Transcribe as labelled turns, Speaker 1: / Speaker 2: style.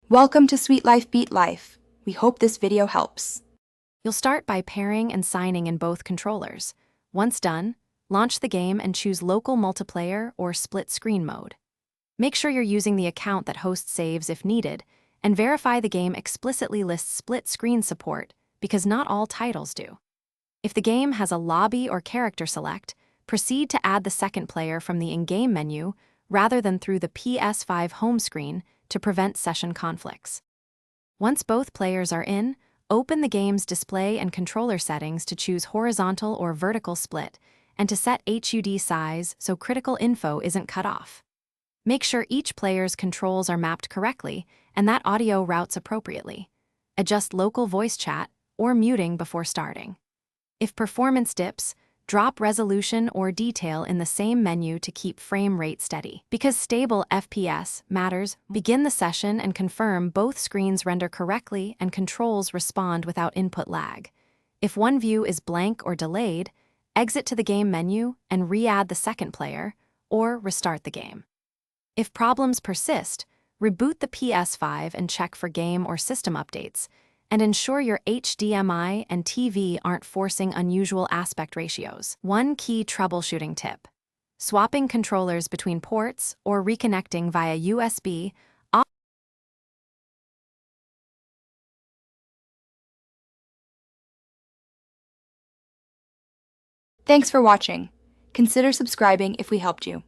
Speaker 1: Welcome to Sweet Life Beat Life. We hope this video helps.
Speaker 2: You'll start by pairing and signing in both controllers. Once done, launch the game and choose Local Multiplayer or Split Screen mode. Make sure you're using the account that hosts saves if needed, and verify the game explicitly lists split screen support because not all titles do. If the game has a lobby or character select, proceed to add the second player from the in-game menu rather than through the Ps5 home screen to prevent session conflicts. Once both players are in, open the game's display and controller settings to choose horizontal or vertical split and to set HUD size so critical info isn't cut off. Make sure each player's controls are mapped correctly and that audio routes appropriately. Adjust local voice chat or muting before starting. If performance dips, drop resolution or detail in the same menu to keep frame rate steady. Because stable FPS matters, begin the session and confirm both screens render correctly and controls respond without input lag. If one view is blank or delayed, exit to the game menu and re-add the second player, or restart the game. If problems persist, reboot the PS5 and check for game or system updates, and ensure your HDMI and TV aren't forcing unusual aspect ratios. One key troubleshooting tip: swapping controllers between ports or reconnecting via USB.
Speaker 1: Thanks for watching. Consider subscribing if we helped you.